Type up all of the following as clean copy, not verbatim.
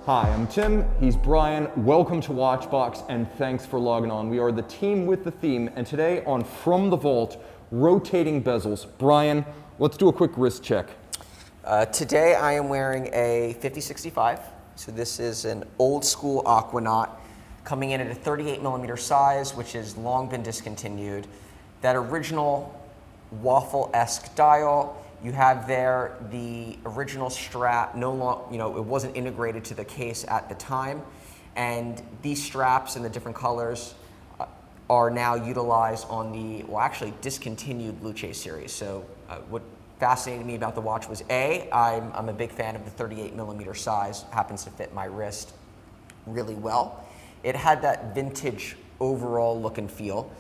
Hi, I'm Tim, he's Brian. Welcome to Watchbox and thanks for logging on. We are the team with the theme, and today on From the Vault, rotating bezels. Brian, let's do a quick wrist check. Today I am wearing a 5065. So this is an old school Aquanaut coming in at a 38mm size, which has long been discontinued. That original waffle-esque dial, you have there the original strap, no long, it wasn't integrated to the case at the time. And these straps in the different colors are now utilized on the, actually discontinued Luce series. So what fascinated me about the watch was I'm a big fan of the 38mm size, happens to fit my wrist really well. It had that vintage overall look and feel.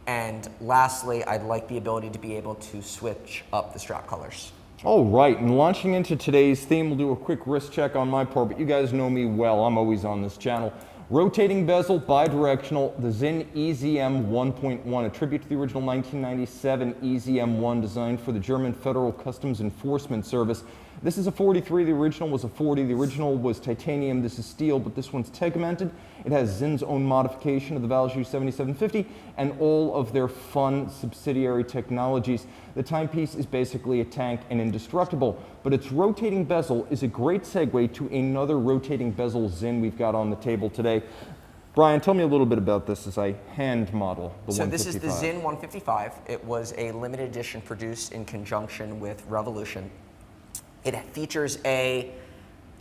And lastly, I'd like the ability to be able to switch up the strap colors. All right, and launching into today's theme, we'll do a quick wrist check on my part, but you guys know me well, I'm always on this channel. Rotating bezel, bidirectional, the Sinn EZM 1.1, a tribute to the original 1997 EZM1 designed for the German Federal Customs Enforcement Service. This is a 43, the original was a 40, the original was titanium, this is steel, but this one's tegmented. It has Sinn's own modification of the Valjoux 7750 and all of their fun subsidiary technologies. The timepiece is basically a tank and indestructible, but its rotating bezel is a great segue to another rotating bezel Sinn we've got on the table today. Brian, tell me a little bit about this as I hand model the 155. So this is the Sinn 155. It was a limited edition produced in conjunction with Revolution. It features a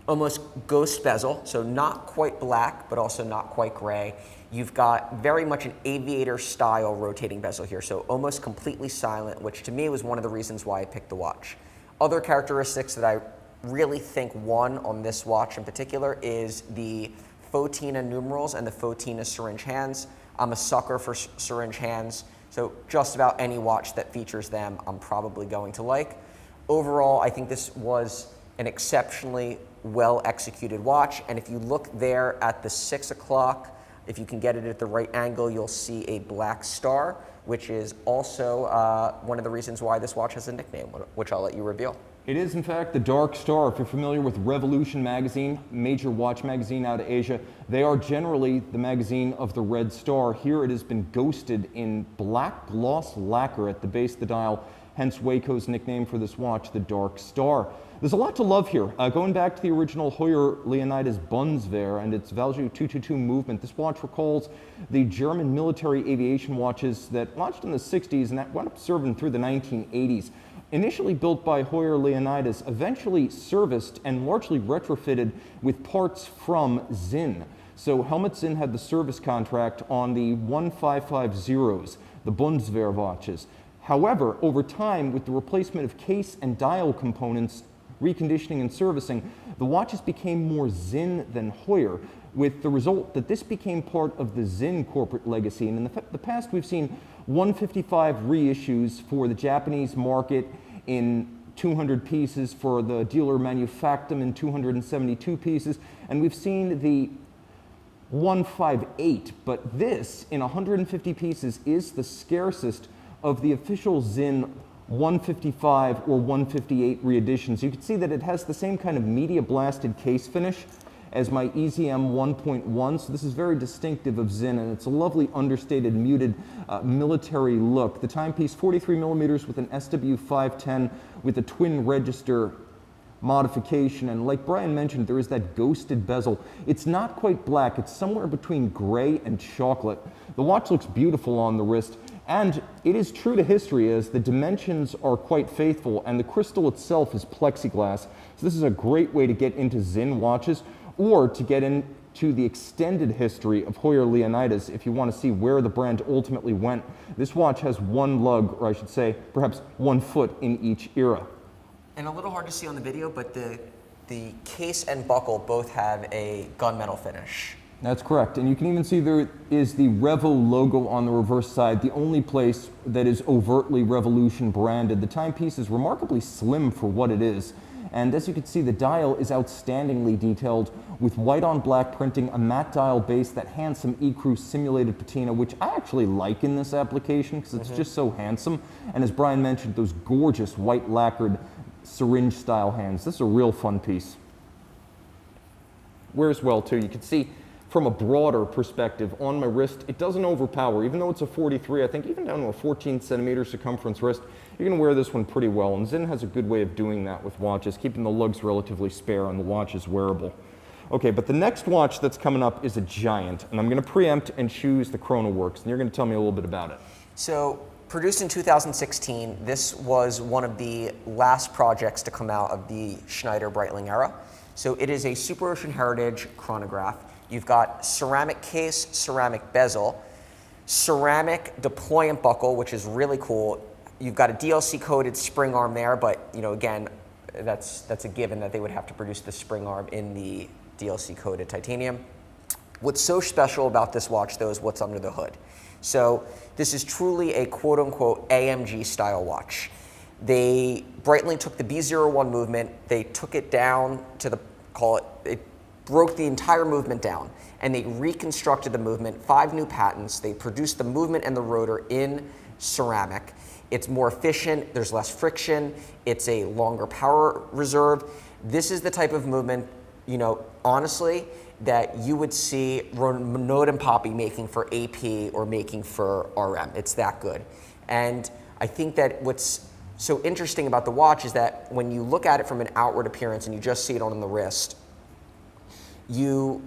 almost ghost bezel, so not quite black, but also not quite gray. You've got very much an aviator style rotating bezel here, so almost completely silent, which to me was one of the reasons why I picked the watch. Other characteristics that I really think won on this watch in particular is the Fotina numerals and the Fotina syringe hands. I'm a sucker for syringe hands, so just about any watch that features them I'm probably going to like. Overall, I think this was an exceptionally well executed watch, and if you look there at the 6 o'clock, if you can get it at the right angle, you'll see a black star, which is also one of the reasons why this watch has a nickname, which I'll let you reveal. It is, in fact, the Dark Star. If you're familiar with Revolution magazine, major watch magazine out of Asia, they are generally the magazine of the Red Star. Here it has been ghosted in black gloss lacquer at the base of the dial, hence Wei Koh's nickname for this watch, the Dark Star. There's a lot to love here. Going back to the original Heuer-Leonides Bundeswehr and its Valjoux 222 movement, this watch recalls the German military aviation watches that launched in the 60s and that went up serving through the 1980s. Initially built by Heuer-Leonides, eventually serviced and largely retrofitted with parts from Sinn. So Helmut Sinn had the service contract on the 1550s, the Bundeswehr watches. However, over time, with the replacement of case and dial components, reconditioning and servicing, the watches became more Sinn than Heuer, with the result that this became part of the Sinn corporate legacy. And in the past, we've seen 155 reissues for the Japanese market in 200 pieces, for the dealer manufactum in 272 pieces, and we've seen the 158, but this in 150 pieces is the scarcest of the official Sinn 155 or 158 reeditions. You can see that it has the same kind of media blasted case finish as my EZM 1.1, so this is very distinctive of Sinn, and it's a lovely understated, muted military look. The timepiece, 43mm with an SW510 with a twin register modification, and like Brian mentioned, there is that ghosted bezel. It's not quite black, it's somewhere between gray and chocolate. The watch looks beautiful on the wrist, and it is true to history as the dimensions are quite faithful and the crystal itself is plexiglass. So this is a great way to get into Sinn watches or to get into the extended history of Heuer-Leonides if you want to see where the brand ultimately went. This watch has one lug, or I should say perhaps 1 foot in each era. And a little hard to see on the video, but the case and buckle both have a gunmetal finish. That's correct, and you can even see there is the Revo logo on the reverse side, the only place that is overtly Revolution branded. The timepiece is remarkably slim for what it is, and as you can see, the dial is outstandingly detailed with white on black printing, a matte dial base, that handsome ecru simulated patina, which I actually like in this application because it's just so handsome, and as Brian mentioned, those gorgeous white lacquered syringe style hands. This is a real fun piece. wears well too. You can see from a broader perspective on my wrist, it doesn't overpower. Even though it's a 43, I think even down to a 14 centimeter circumference wrist, you can wear this one pretty well. And Sinn has a good way of doing that with watches, keeping the lugs relatively spare and the watch is wearable. Okay, but the next watch that's coming up is a giant, and I'm going to preempt and choose the Chronoworks, and you're going to tell me a little bit about it. So, produced in 2016, this was one of the last projects to come out of the Schneider Breitling era. So it is a SuperOcean Heritage chronograph. You've got ceramic case, ceramic bezel, ceramic deployant buckle, which is really cool. You've got a DLC-coated spring arm there, but again, that's a given that they would have to produce the spring arm in the DLC-coated titanium. What's so special about this watch, though, is what's under the hood. So this is truly a quote-unquote AMG style watch. Breitling took the B01 movement, they took it down to they broke the entire movement down, and they reconstructed the movement, 5 new patents. They produced the movement and the rotor in ceramic. It's more efficient, there's less friction, it's a longer power reserve. This is the type of movement, honestly, that you would see Renaud and Poppy making for AP or making for RM. It's that good. And I think that what's so interesting about the watch is that when you look at it from an outward appearance and you just see it on the wrist, you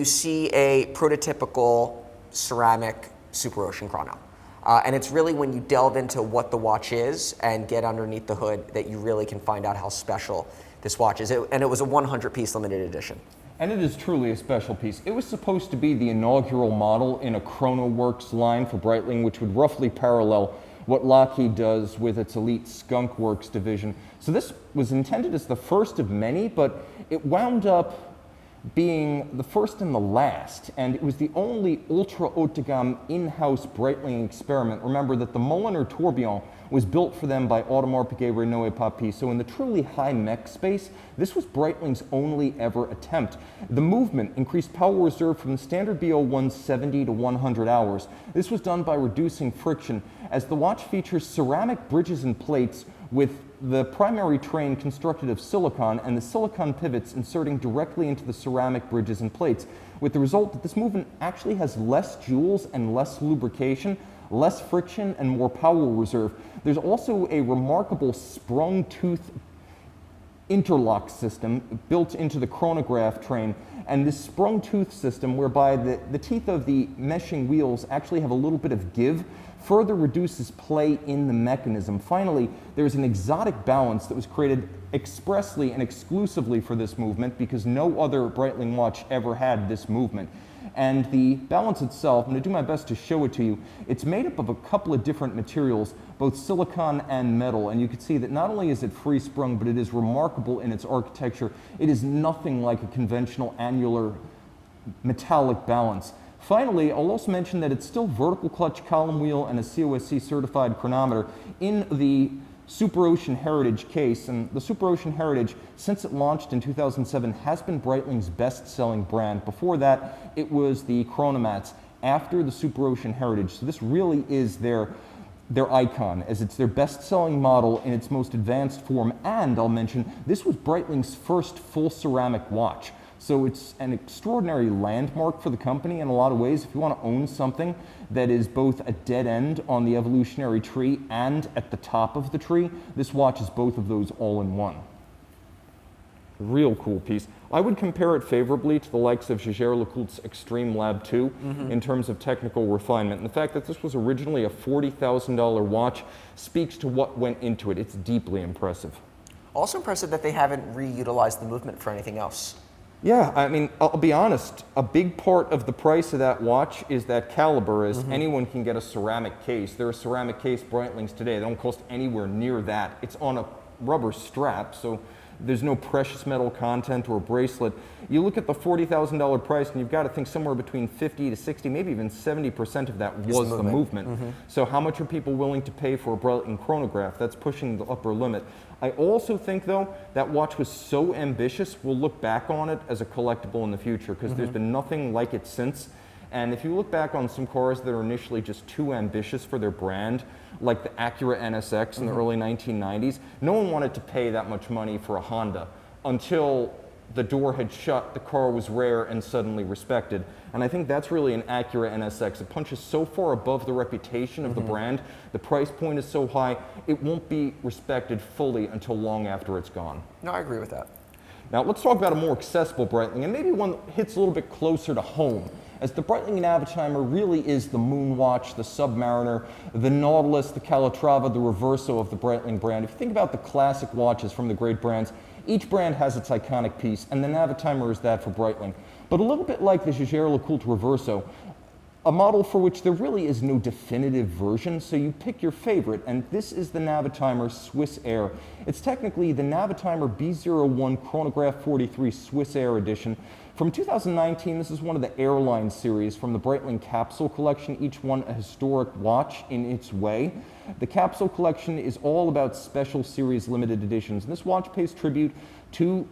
see a prototypical ceramic SuperOcean chrono. And it's really when you delve into what the watch is and get underneath the hood that you really can find out how special this watch is. And it was a 100-piece limited edition. And it is truly a special piece. It was supposed to be the inaugural model in a Chronoworks line for Breitling, which would roughly parallel what Lockheed does with its elite Skunk Works division. So this was intended as the first of many, but it wound up being the first and the last, and it was the only ultra haute de gamme in-house Breitling experiment. Remember that the Mulliner Tourbillon was built for them by Audemars Piguet Renaud et Papy, so in the truly high mech space, this was Breitling's only ever attempt. The movement increased power reserve from the standard BO1 70 to 100 hours. This was done by reducing friction, as the watch features ceramic bridges and plates with the primary train constructed of silicon and the silicon pivots inserting directly into the ceramic bridges and plates, with the result that this movement actually has less joules and less lubrication, less friction, and more power reserve. There's also a remarkable sprung tooth interlock system built into the chronograph train, and this sprung tooth system, whereby the teeth of the meshing wheels actually have a little bit of give, further reduces play in the mechanism. Finally, there's an exotic balance that was created expressly and exclusively for this movement, because no other Breitling watch ever had this movement. And the balance itself, I'm going to do my best to show it to you, it's made up of a couple of different materials, both silicon and metal, and you can see that not only is it free sprung, but it is remarkable in its architecture. It is nothing like a conventional annular metallic balance. Finally, I'll also mention that it's still vertical clutch column wheel and a COSC certified chronometer in the SuperOcean Heritage case, and the SuperOcean Heritage, since it launched in 2007, has been Breitling's best-selling brand. Before that, it was the Chronomats, after the SuperOcean Heritage. So this really is their icon, as it's their best-selling model in its most advanced form, and I'll mention, this was Breitling's first full ceramic watch. So it's an extraordinary landmark for the company in a lot of ways. If you want to own something that is both a dead end on the evolutionary tree and at the top of the tree, this watch is both of those all in one. Real cool piece. I would compare it favorably to the likes of Jaeger-LeCoultre's Extreme Lab 2 in terms of technical refinement. And the fact that this was originally a $40,000 watch speaks to what went into it. It's deeply impressive. Also impressive that they haven't reutilized the movement for anything else. Yeah, I mean, I'll be honest, a big part of the price of that watch is that caliber, as anyone can get a ceramic case. There are ceramic case Breitlings today. They don't cost anywhere near that. It's on a rubber strap, so there's no precious metal content or bracelet. You look at the $40,000 price and you've got to think somewhere between 50 to 60, maybe even 70% of that was the movement. So how much are people willing to pay for a Breitling chronograph? That's pushing the upper limit. I also think, though, that watch was so ambitious, we'll look back on it as a collectible in the future, because there's been nothing like it since. And if you look back on some cars that are initially just too ambitious for their brand, like the Acura NSX in the early 1990s, no one wanted to pay that much money for a Honda until the door had shut, the car was rare and suddenly respected. And I think that's really an Acura NSX. It punches so far above the reputation of the brand, the price point is so high, it won't be respected fully until long after it's gone. No, I agree with that. Now let's talk about a more accessible Breitling, and maybe one that hits a little bit closer to home, as the Breitling Navitimer really is the Moonwatch, the Submariner, the Nautilus, the Calatrava, the Reverso of the Breitling brand. If you think about the classic watches from the great brands, each brand has its iconic piece, and the Navitimer is that for Breitling. But a little bit like the Jaeger LeCoultre Reverso, a model for which there really is no definitive version, so you pick your favorite, and this is the Navitimer Swiss Air. It's technically the Navitimer B01 Chronograph 43 Swiss Air edition. From 2019, this is one of the airline series from the Breitling capsule collection, each one a historic watch in its way. The capsule collection is all about special series limited editions, and this watch pays tribute to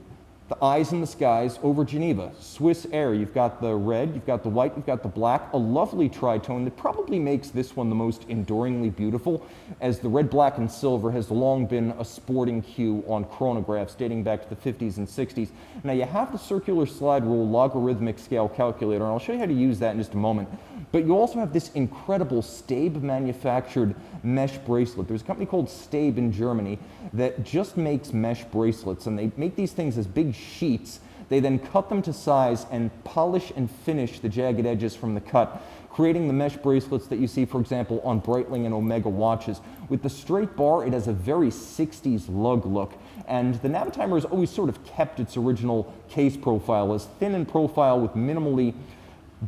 the eyes in the skies over Geneva. Swiss Air, you've got the red, you've got the white, you've got the black, a lovely tritone that probably makes this one the most enduringly beautiful, as the red, black, and silver has long been a sporting cue on chronographs dating back to the 50s and 60s. Now you have the circular slide rule logarithmic scale calculator, and I'll show you how to use that in just a moment. But you also have this incredible Stabe manufactured mesh bracelet. There's a company called Stabe in Germany that just makes mesh bracelets, and they make these things as big sheets. They then cut them to size and polish and finish the jagged edges from the cut, creating the mesh bracelets that you see, for example, on Breitling and Omega watches. With the straight bar, it has a very 60s lug look, and the Navitimer has always sort of kept its original case profile as thin in profile with minimally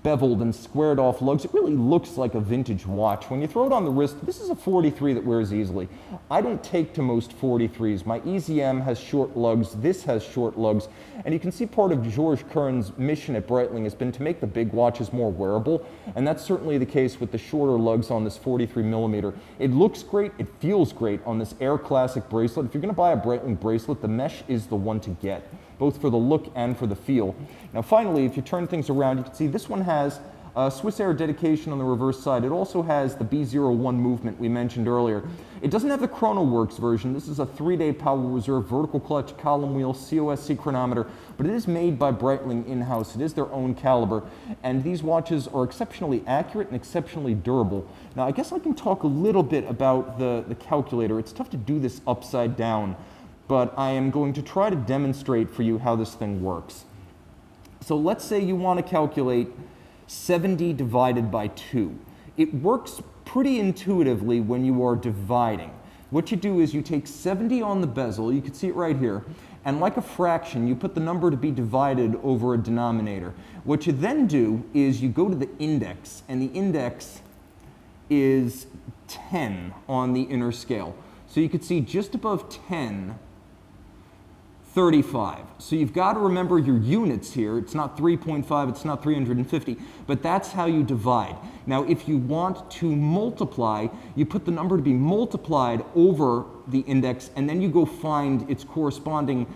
beveled and squared off lugs. It really looks like a vintage watch. When you throw it on the wrist, this is a 43 that wears easily. I don't take to most 43s. My EZM has short lugs, this has short lugs, and you can see part of Georges Kern's mission at Breitling has been to make the big watches more wearable, and that's certainly the case with the shorter lugs on this 43 millimeter. It looks great, it feels great on this Air Classic bracelet. If you're going to buy a Breitling bracelet, the mesh is the one to get, both for the look and for the feel. Now finally, if you turn things around, you can see this one has a Swiss Air dedication on the reverse side. It also has the B01 movement we mentioned earlier. It doesn't have the Chronoworks version. This is a 3-day power reserve, vertical clutch, column wheel, COSC chronometer, but it is made by Breitling in-house. It is their own caliber, and these watches are exceptionally accurate and exceptionally durable. Now I guess I can talk a little bit about the calculator. It's tough to do this upside down, but I am going to try to demonstrate for you how this thing works. So let's say you want to calculate 70 divided by 2. It works pretty intuitively when you are dividing. What you do is you take 70 on the bezel, you can see it right here, and like a fraction, you put the number to be divided over a denominator. What you then do is you go to the index, and the index is 10 on the inner scale. So you can see just above 10, 35. So you've got to remember your units here. It's not 3.5, it's not 350, but that's how you divide. Now, if you want to multiply, you put the number to be multiplied over the index, and then you go find its corresponding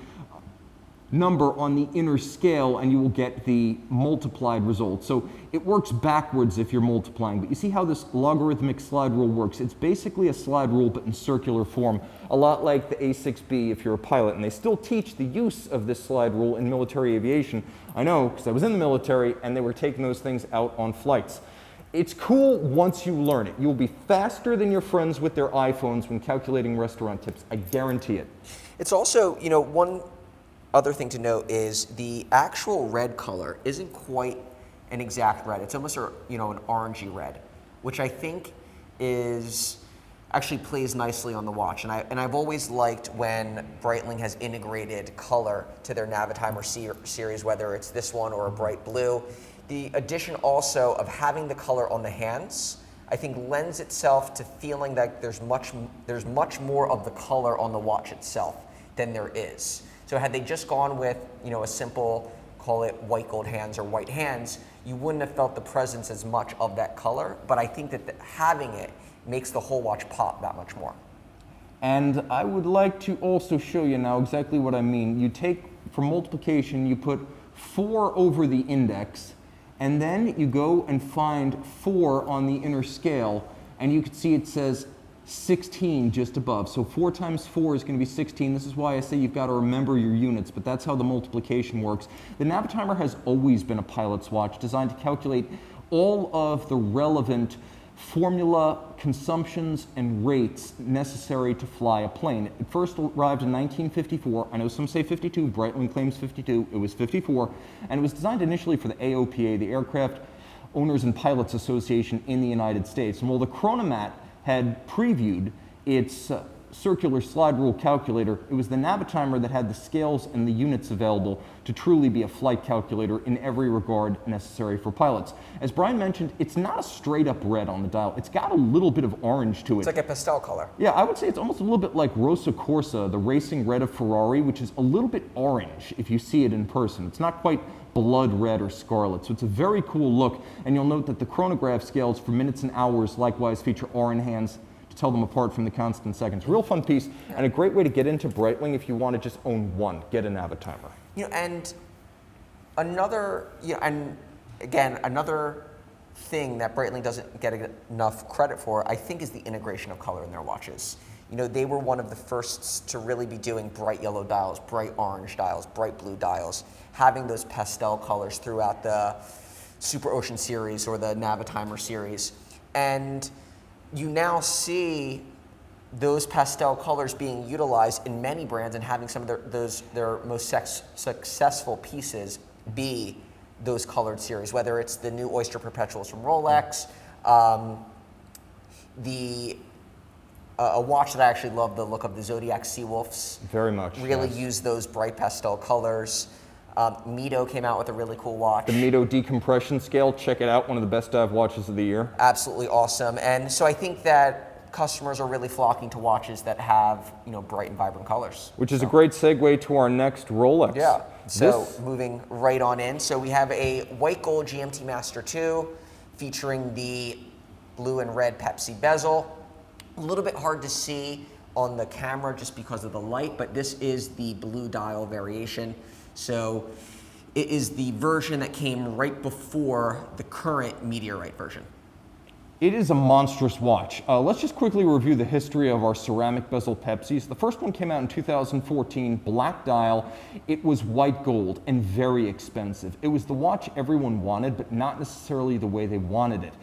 number on the inner scale, and you will get the multiplied result. So it works backwards if you're multiplying, but you see how this logarithmic slide rule works. It's basically a slide rule, but in circular form, a lot like the A6B if you're a pilot, and they still teach the use of this slide rule in military aviation. I know, because I was in the military, and they were taking those things out on flights. It's cool once you learn it. You'll be faster than your friends with their iPhones when calculating restaurant tips. I guarantee it. It's also, you know, one other thing to note is the actual red color isn't quite an exact red. It's almost, you know, an orangey red, which I think is actually plays nicely on the watch. And I've always liked when Breitling has integrated color to their Navitimer series, whether it's this one or a bright blue. The addition also of having the color on the hands, I think lends itself to feeling that there's much more of the color on the watch itself than there is. So had they just gone with, you know, a simple, call it white gold hands or white hands, you wouldn't have felt the presence as much of that color. But I think that having it makes the whole watch pop that much more. And I would like to also show you now exactly what I mean. You take, for multiplication, you put 4 over the index, and then you go and find 4 on the inner scale, and you can see it says 16 just above. So 4 times 4 is going to be 16. This is why I say you've got to remember your units, but that's how the multiplication works. The Navitimer has always been a pilot's watch designed to calculate all of the relevant formula, consumptions, and rates necessary to fly a plane. It first arrived in 1954. I know some say 52. Breitling claims 52. It was 54. And it was designed initially for the AOPA, the Aircraft Owners and Pilots Association in the United States. And while the Chronomat had previewed its circular slide rule calculator, it was the Navitimer that had the scales and the units available to truly be a flight calculator in every regard necessary for pilots. As Brian mentioned, it's not a straight up red on the dial. It's got a little bit of orange to it. It's like a pastel color. Yeah, I would say it's almost a little bit like Rosa Corsa, the racing red of Ferrari, which is a little bit orange if you see it in person. It's not quite blood red or scarlet, so it's a very cool look. And you'll note that the chronograph scales for minutes and hours likewise feature R in hands to tell them apart from the constant seconds. Real fun piece, and a great way to get into Breitling if you want to just own one. Get a Navitimer. And another, and again, another thing that Breitling doesn't get enough credit for, I think, is the integration of color in their watches. They were one of the first to really be doing bright yellow dials, bright orange dials, bright blue dials, having those pastel colors throughout the SuperOcean series or the Navitimer series. And you now see those pastel colors being utilized in many brands and having some of their most successful pieces be those colored series, whether it's the new Oyster Perpetuals from Rolex, a watch that I actually love the look of, the Zodiac Seawolves. Very much. Really yes. use those bright pastel colors. Mito came out with a really cool watch. The Mito decompression scale, check it out, one of the best dive watches of the year. Absolutely awesome. And so I think that customers are really flocking to watches that have, bright and vibrant colors. Which is a great segue to our next Rolex. Yeah. So moving right on in. So we have a white gold GMT Master II featuring the blue and red Pepsi bezel. A little bit hard to see on the camera just because of the light, but this is the blue dial variation. So it is the version that came right before the current Meteorite version. It is a monstrous watch. Let's just quickly review the history of our ceramic bezel Pepsis. The first one came out in 2014, black dial. It was white gold and very expensive. It was the watch everyone wanted, but not necessarily the way they wanted it.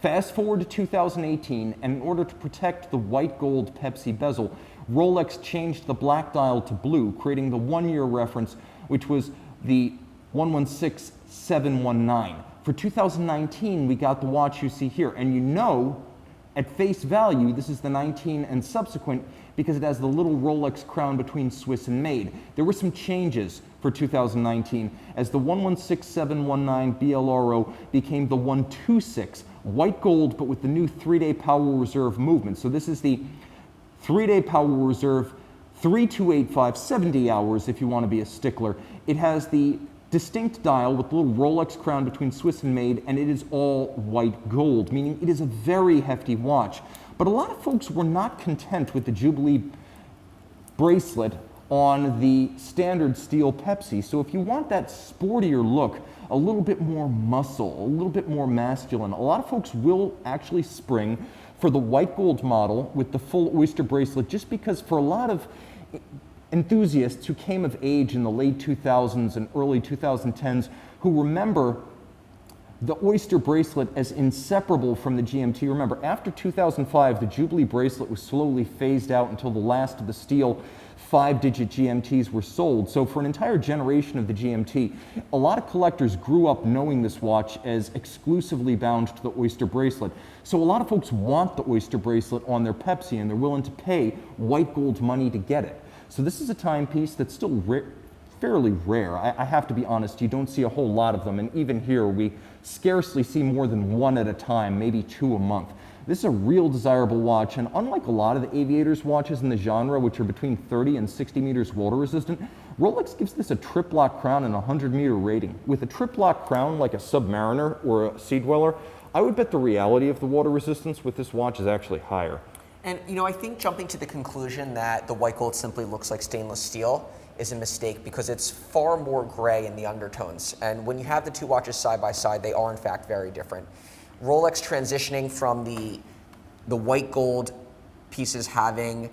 Fast forward to 2018, and in order to protect the white gold Pepsi bezel, Rolex changed the black dial to blue, creating the 1-year reference, which was the 116719. For 2019, we got the watch you see here, and at face value, this is the 19 and subsequent because it has the little Rolex crown between Swiss and made. There were some changes for 2019 as the 116719 BLRO became the 126, white gold, but with the new 3-day power reserve movement. So this is the 3-day power reserve, 3285, 70 hours if you want to be a stickler. It has the distinct dial with the little Rolex crown between Swiss and made, and it is all white gold, meaning it is a very hefty watch. But a lot of folks were not content with the Jubilee bracelet on the standard steel Pepsi. So if you want that sportier look, a little bit more muscle, a little bit more masculine, a lot of folks will actually spring for the white gold model with the full Oyster bracelet, just because for a lot of enthusiasts who came of age in the late 2000s and early 2010s who remember the Oyster bracelet as inseparable from the GMT. Remember, after 2005, the Jubilee bracelet was slowly phased out until the last of the steel 5-digit GMTs were sold. So for an entire generation of the GMT, a lot of collectors grew up knowing this watch as exclusively bound to the Oyster bracelet. So a lot of folks want the Oyster bracelet on their Pepsi, and they're willing to pay white gold money to get it. So this is a timepiece that's still fairly rare. I have to be honest, you don't see a whole lot of them, and even here we scarcely see more than one at a time, maybe 2 a month. This is a real desirable watch, and unlike a lot of the aviators watches in the genre, which are between 30 and 60 meters water resistant, Rolex gives this a trip lock crown and a 100-meter rating. With a trip lock crown like a Submariner or a Sea Dweller, I would bet the reality of the water resistance with this watch is actually higher. And I think jumping to the conclusion that the white gold simply looks like stainless steel is a mistake, because it's far more gray in the undertones. And when you have the two watches side by side, they are in fact very different. Rolex transitioning from the white gold pieces having,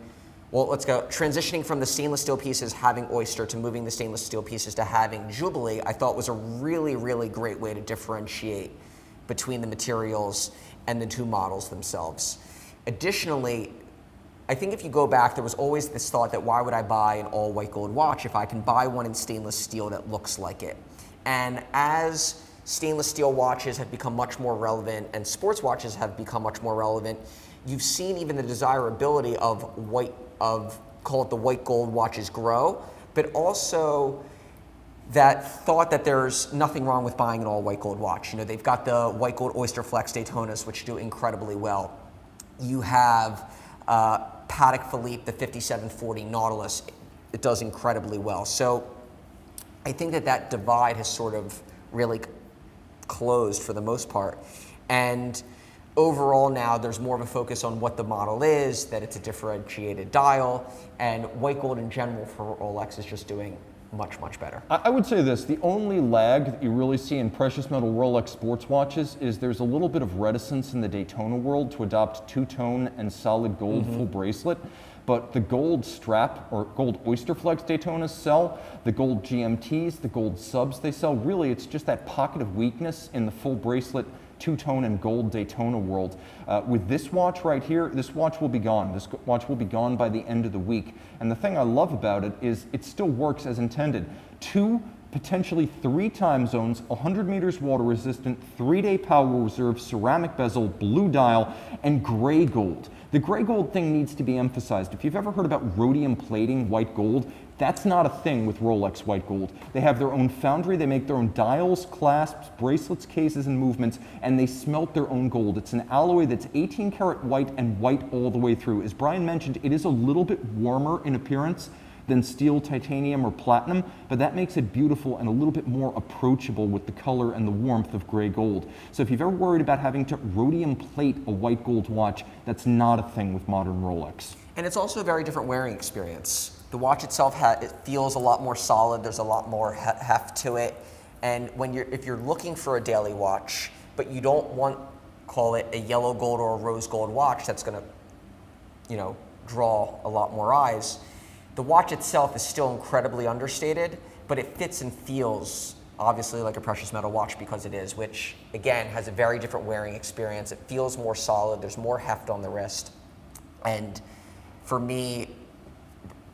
well, let's go, transitioning from the stainless steel pieces having Oyster to moving the stainless steel pieces to having Jubilee, I thought was a really, really great way to differentiate between the materials and the two models themselves. Additionally, I think if you go back, there was always this thought that why would I buy an all white gold watch if I can buy one in stainless steel that looks like it? And as stainless steel watches have become much more relevant and sports watches have become much more relevant, you've seen even the desirability of call it the white gold watches grow, but also that thought that there's nothing wrong with buying an all white gold watch. You know, they've got the white gold Oyster Flex Daytonas, which do incredibly well. You have Patek Philippe, the 5740 Nautilus, it does incredibly well. So I think that that divide has sort of really closed for the most part. And overall now there's more of a focus on what the model is, that it's a differentiated dial, and white gold in general for Rolex is just doing much, much better. I would say this, the only lag that you really see in precious metal Rolex sports watches is there's a little bit of reticence in the Daytona world to adopt two-tone and solid gold full bracelet, but the gold strap or gold Oyster Flex Daytonas sell, the gold GMTs, the gold subs they sell, really it's just that pocket of weakness in the full bracelet two-tone and gold Daytona world. With this watch right here, this watch will be gone. This watch will be gone by the end of the week. And the thing I love about it is it still works as intended. 2, potentially 3 time zones, 100 meters water resistant, 3-day power reserve, ceramic bezel, blue dial, and gray gold. The gray gold thing needs to be emphasized. If you've ever heard about rhodium plating white gold, that's not a thing with Rolex white gold. They have their own foundry, they make their own dials, clasps, bracelets, cases, and movements, and they smelt their own gold. It's an alloy that's 18 karat white and white all the way through. As Brian mentioned, it is a little bit warmer in appearance than steel, titanium, or platinum, but that makes it beautiful and a little bit more approachable with the color and the warmth of gray gold. So if you've ever worried about having to rhodium plate a white gold watch, that's not a thing with modern Rolex. And it's also a very different wearing experience. The watch itself, it feels a lot more solid, there's a lot more heft to it, and if you're looking for a daily watch, but you don't want, call it a yellow gold or a rose gold watch that's gonna, you know, draw a lot more eyes, the watch itself is still incredibly understated, but it fits and feels obviously like a precious metal watch because it is, which again has a very different wearing experience. It feels more solid, there's more heft on the wrist, and for me,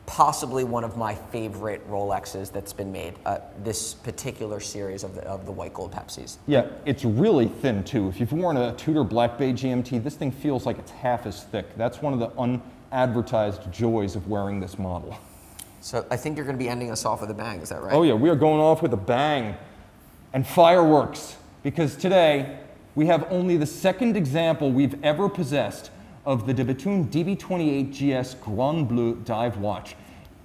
possibly one of my favorite Rolexes that's been made, this particular series of the white gold Pepsis. Yeah, it's really thin too. If you've worn a Tudor Black Bay GMT, this thing feels like it's half as thick. That's one of the unadvertised joys of wearing this model. So I think you're going to be ending us off with a bang, is that right? Oh yeah, we are going off with a bang and fireworks, because today we have only the second example we've ever possessed of the Bethune DB28GS Grand Bleu dive watch.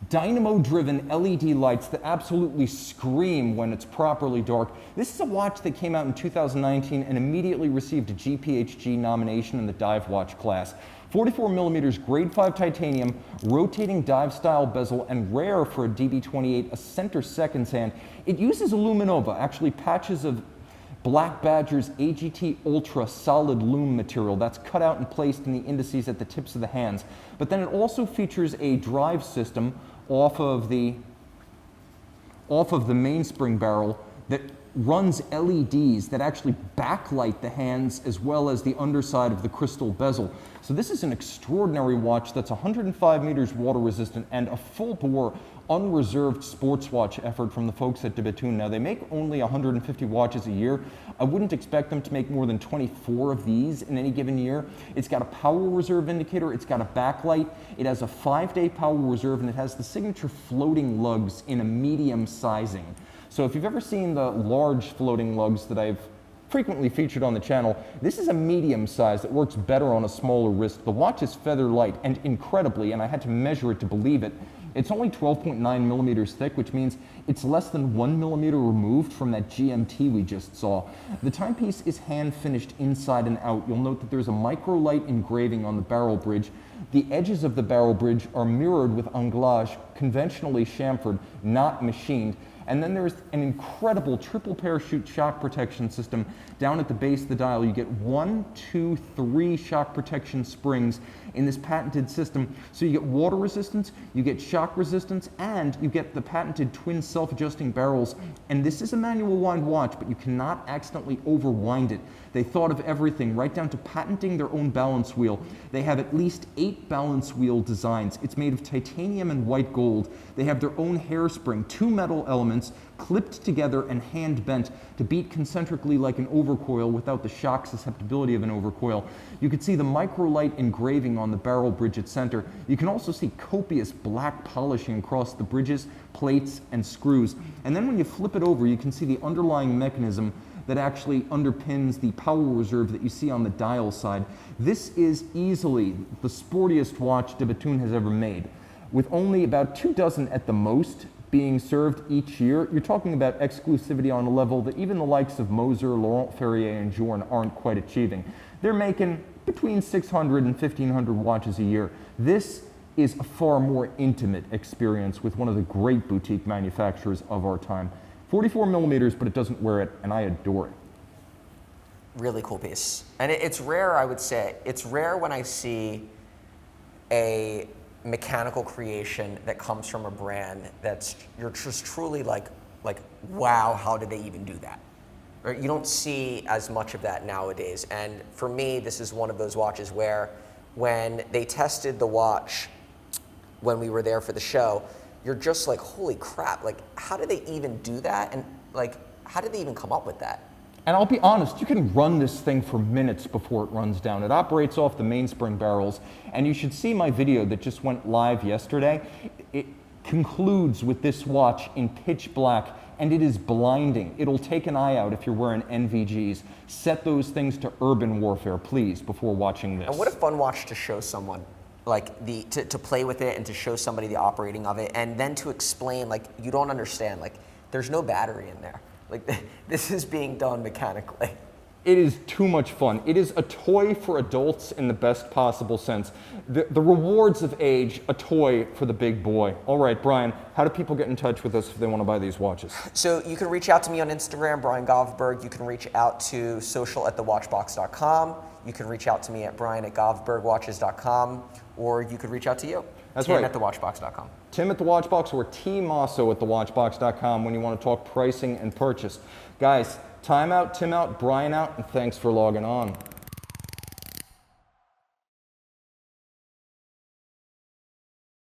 Dynamo-driven LED lights that absolutely scream when it's properly dark. This is a watch that came out in 2019 and immediately received a GPHG nomination in the dive watch class. 44 millimeters grade 5 titanium, rotating dive style bezel, and rare for a DB28, a center seconds hand. It uses Luminova, actually patches of Black Badger's AGT Ultra solid loom material that's cut out and placed in the indices at the tips of the hands. But then it also features a drive system off of the mainspring barrel that runs LEDs that actually backlight the hands as well as the underside of the crystal bezel. So this is an extraordinary watch that's 105 meters water resistant and a full bore unreserved sports watch effort from the folks at Bethune. Now they make only 150 watches a year. I wouldn't expect them to make more than 24 of these in any given year. It's got a power reserve indicator, it's got a backlight, it has a 5-day power reserve, and it has the signature floating lugs in a medium sizing. So if you've ever seen the large floating lugs that I've frequently featured on the channel, this is a medium size that works better on a smaller wrist. The watch is feather light, and incredibly, and I had to measure it to believe it, it's only 12.9 millimeters thick, which means it's less than 1 millimeter removed from that GMT we just saw. The timepiece is hand finished inside and out. You'll note that there's a microlight engraving on the barrel bridge. The edges of the barrel bridge are mirrored with anglage, conventionally chamfered, not machined. And then there's an incredible triple parachute shock protection system down at the base of the dial. You get 1, 2, 3 shock protection springs in this patented system. So you get water resistance, you get shock resistance, and you get the patented twin self-adjusting barrels. And this is a manual wind watch, but you cannot accidentally overwind it. They thought of everything, right down to patenting their own balance wheel. They have at least 8 balance wheel designs. It's made of titanium and white gold. They have their own hairspring, 2 metal elements clipped together and hand bent to beat concentrically like an overcoil without the shock susceptibility of an overcoil. You can see the microlight engraving on the barrel bridge at center. You can also see copious black polishing across the bridges, plates, and screws. And then when you flip it over, you can see the underlying mechanism that actually underpins the power reserve that you see on the dial side. This is easily the sportiest watch de Bethune has ever made. With only about 2 dozen at the most being served each year, you're talking about exclusivity on a level that even the likes of Moser, Laurent Ferrier, and Journe aren't quite achieving. They're making between 600 and 1,500 watches a year. This is a far more intimate experience with one of the great boutique manufacturers of our time. 44 millimeters, but it doesn't wear it, and I adore it. Really cool piece. And it's rare, I would say. It's rare when I see a mechanical creation that comes from a brand that's, you're just truly like, wow, how did they even do that? Or you don't see as much of that nowadays. And for me, this is one of those watches where when they tested the watch when we were there for the show, you're just like, holy crap, like, how did they even do that? And like, how did they even come up with that? And I'll be honest, you can run this thing for minutes before it runs down. It operates off the mainspring barrels, and you should see my video that just went live yesterday. It concludes with this watch in pitch black, and it is blinding. It'll take an eye out if you're wearing NVGs. Set those things to urban warfare, please, before watching this. And what a fun watch to show someone. Like to play with it and to show somebody the operating of it, and then to explain, like, you don't understand, like, there's no battery in there. Like, this is being done mechanically. It is too much fun. It is a toy for adults in the best possible sense. The rewards of age, a toy for the big boy. All right, Brian, how do people get in touch with us if they want to buy these watches? So you can reach out to me on Instagram, Brian Govberg. You can reach out to social@thewatchbox.com. You can reach out to me at brian@govbergwatches.com, or you could reach out to you. That's Tim right. @thewatchbox.com. Tim at the Watchbox, or Team also at thewatchbox.com when you want to talk pricing and purchase. Guys, time out, Tim out, Brian out, and thanks for logging on.